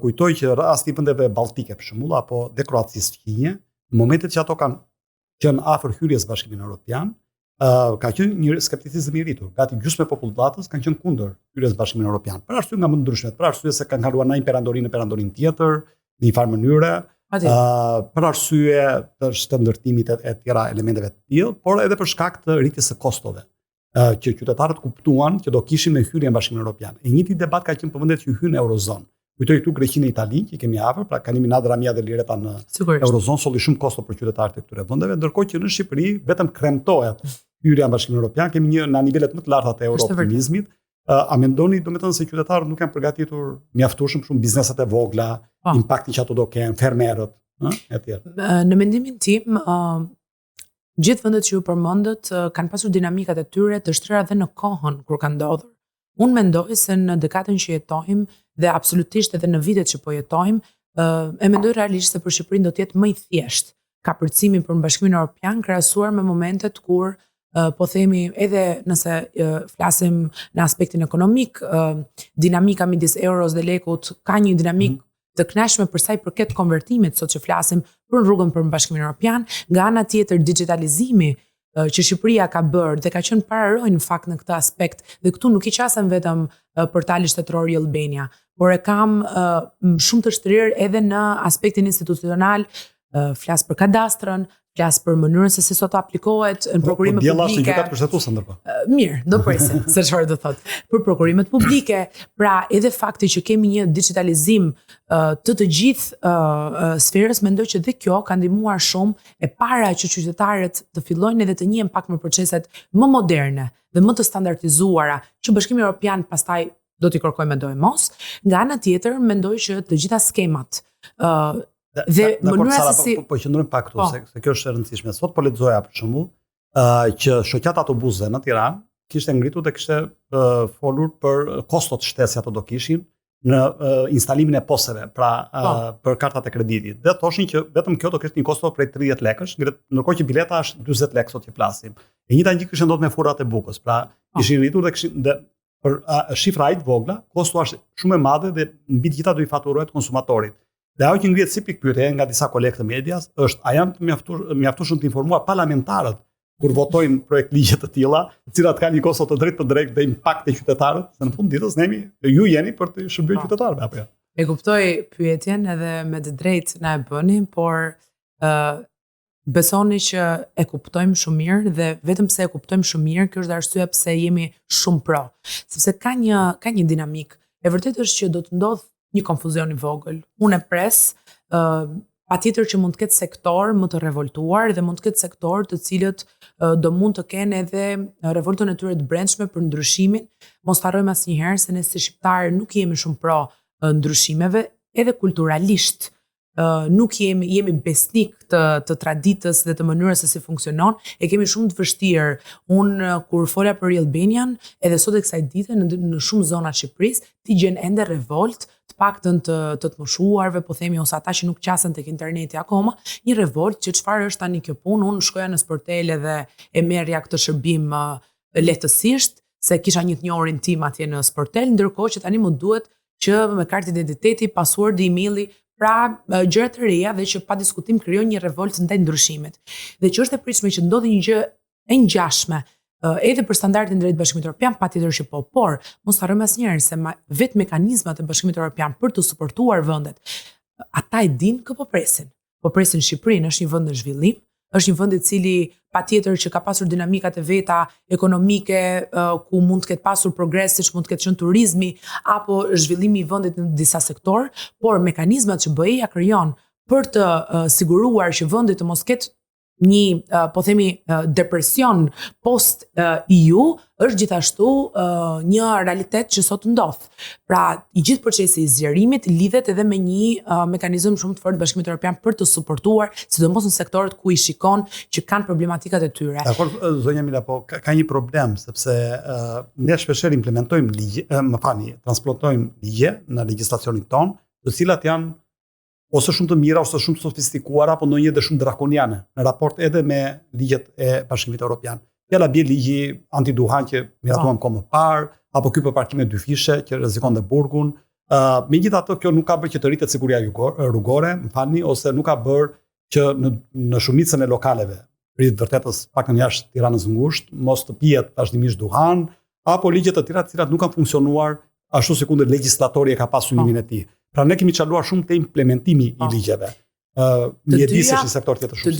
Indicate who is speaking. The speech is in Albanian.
Speaker 1: Kujtoj që rasti vendeve balltike për shembull apo dhe Kroacisë fqinje, në momentet që ato kanë qenë afër hyrjes në Bashkimin Evropian, ka qenë një skepticizëm i rritur. Gati gjysmë e popullatës kanë qenë kundër hyrjes në Bashkimin Evropian. Për arsye nga më të ndryshme, për arsye se kanë kaluar në një perandorin në perandorin tjetër, në një farë mënyre, për arsye të shndërtimit e tjera elementeve të tillë, por edhe për shkak të rritjes së kostove. Që qytetarët kuptuan që do kishin me hyrjen në Bashkimin Evropian. E njëjti debat ka qenë për vendet që hyn në Eurozonë. Kujtoj këtu Greqinë e Italinë, që kemi afër, pra kanë eliminat dramia dhe lireta në Eurozonë, solli shumë kosto për qytetarët e këtyre vendeve, ndërkohë që në Shqipëri vetëm kremtohet hyrja në Bashkimin Evropian, kemi një në nivelet më të larta të eurooptimizmit. A mendoni domethënë se qytetarët nuk janë përgatitur mjaftueshëm shumë bizneset e vogla, impaktin që ato do kenë, fermerët, etj.
Speaker 2: Në mendimin tim, gjithë vendet që ju përmendët kanë pasur dinamikat e tyre të shtrera dhe në kohën kur kanë ndodhur. Unë mendoj se në dekadën që jetojmë dhe absolutisht edhe në vitet që po jetojmë, e mendoj realisht se për Shqipërinë do të jetë më i thjeshtë kapërcimi për Bashkimin Evropian krahasuar me momentet kur po themi edhe nëse flasim në aspektin ekonomik, dinamika midis euros dhe lekut ka një dinamik të kënaqshme për sa i përket konvertimit, sot që flasim për rrugën për Bashkimin Evropian, nga ana tjetër digitalizimi që Shqipëria ka bërë dhe ka qenë pararojë në fakt në këtë aspekt, dhe këtu nuk i qasem vetëm portali shtetëror i Albania, por e kam shumë të shtrirë edhe në aspektin institucional, flas për kadastrën, flas për mënyrën se si sot aplikohet në prokurime publike.
Speaker 1: Diella është gjykat kushtetuese ndërkohë.
Speaker 2: Mirë, do presim se çfarë do thotë. Për prokurimet publike, pra edhe fakti që kemi një digitalizim të gjithë sferës, mendoj që dhe kjo ka ndihmuar shumë e para që qytetarët të fillojnë edhe të njihen pak më proceset më moderne dhe më të standardizuara që Bashkimi Evropian pastaj do t'i kërkojë me do e mos. Nga ana tjetër, mendoj që të gjitha skemat dhe mënyra se si
Speaker 1: po qëndrojmë pak këtu se kjo është e rëndësishme. Sot po lexoja për shembull që shoqata autobusëve në Tiranë kishte ngritur dhe kishte folur për kostot shtesë që ato do kishin në instalimin e posteve, pra për kartat e kreditit. Dhe thoshin që vetëm kjo do kishte një kosto prej 30 lekësh, ndërkohë që bileta është 40 lekë sot që flasim. E njëjta gjë kishte ndodhur me furrat e bukës. Pra ishin rritur dhe për shifra aq vogla, kosto është shumë e madhe dhe mbi të gjitha do i faturohet konsumatorit. Dhe ajo që ngrihet si pikpyetje nga disa kolegë të medias është a janë të mjaftueshëm të informuar parlamentarët kur votojnë projekt ligje të tilla, të cilat kanë një kosto të drejtë për drejt dhe impakt te qytetarët, se në fund ditës nemi ju jeni për të shërbyer qytetarëve apo jo.
Speaker 2: E kuptoj pyetjen edhe me të drejtë na e bëni, por besoni që e kuptojmë shumë mirë dhe vetëm pse e kuptojmë shumë mirë, kjo është arsye pse jemi shumë pro, sepse ka një dinamik. E vërtetë është që do të ndodh një konfuzion i vogël. Unë e pres, patjetër që mund të ketë sektor më të revoltuar dhe mund të ketë sektor të cilët do mund të kenë edhe revoltën e tyre të brendshme për ndryshimin. Mos harrojmë asnjëherë se ne si shqiptarë nuk jemi shumë pro ndryshimeve, edhe kulturalisht nuk jemi besnik të traditës dhe të mënyrës se si funksionon, e kemi shumë të vështirë. Unë kur fola për Albanian, edhe sot e kësaj dite në shumë zona të Shqipërisë, ti gjen ende revolt, të paktën të moshuarve, po themi, ose ata që nuk qasen tek interneti akoma, një revolt që çfarë është tani kjo punë. Unë shkoja në sportele dhe e merrja këtë shërbim lehtësisht, se kisha një të njohurin tim atje në sportel, ndërkohë që tani më duhet që me kartë identiteti, passwordi, emaili, pra gjëra të reja dhe që pa diskutim krijon një revolt ndaj ndryshimit. Dhe që është e pritshme që ndodhi një gjë e ngjashme edhe për standardin drejt Bashkimit Evropian, patjetër që po, por mos harrojmë asnjëherë se vetë mekanizmat e Bashkimit Evropian për të suportuar vendet, ata e dinë kë po presin. Po presin Shqipërinë, është një vend në zhvillim, është një vend i cili patjetër që ka pasur dinamikat e veta ekonomike, ku mund të ketë pasur progres, siç mund të ketë qenë turizmi apo zhvillimi i vendit në disa sektor, por mekanizmat që BE-ja krijon për të siguruar që vendi të mos ketë një, po themi, depresion post EU, është gjithashtu një realitet që sot ndodh. Pra, i gjithë procesi i zgjerimit lidhet edhe me një mekanizëm shumë të fortë Bashkimit Evropian për të suportuar, sidomos në sektorët ku i shikon që kanë problematikat e tyre.
Speaker 1: Dakor, zonja Mila, po ka një problem, sepse ne shpeshherë implementojmë ligje, transplantojmë ligje në legjislacionin ton, të cilat janë ose shumë të mira, ose shumë të sofistikuara, apo ndonjëherë edhe shumë drakoniane, në raport edhe me ligjet e Bashkimit Evropian. Fjala bie ligji antiduhan që miratuam kohë më parë, apo ky për parkime dy fishe që rrezikon dhe burgun, Megjithatë, kjo nuk ka bërë që të rritet siguria rrugore, më falni, ose nuk ka bërë që në shumicën e lokaleve, rritet vërtetës pak në jashtë Tiranës ngushtë, mos të pihet vazhdimisht duhan, apo ligje të tjera të cilat nuk kanë funksionuar ashtu si kundër legjislatori e ka pasur synimin e tij. Pra ne kemi çaluar shumë te implementimi i ligjeve. Mjedisësh në sektor tjetër shumë.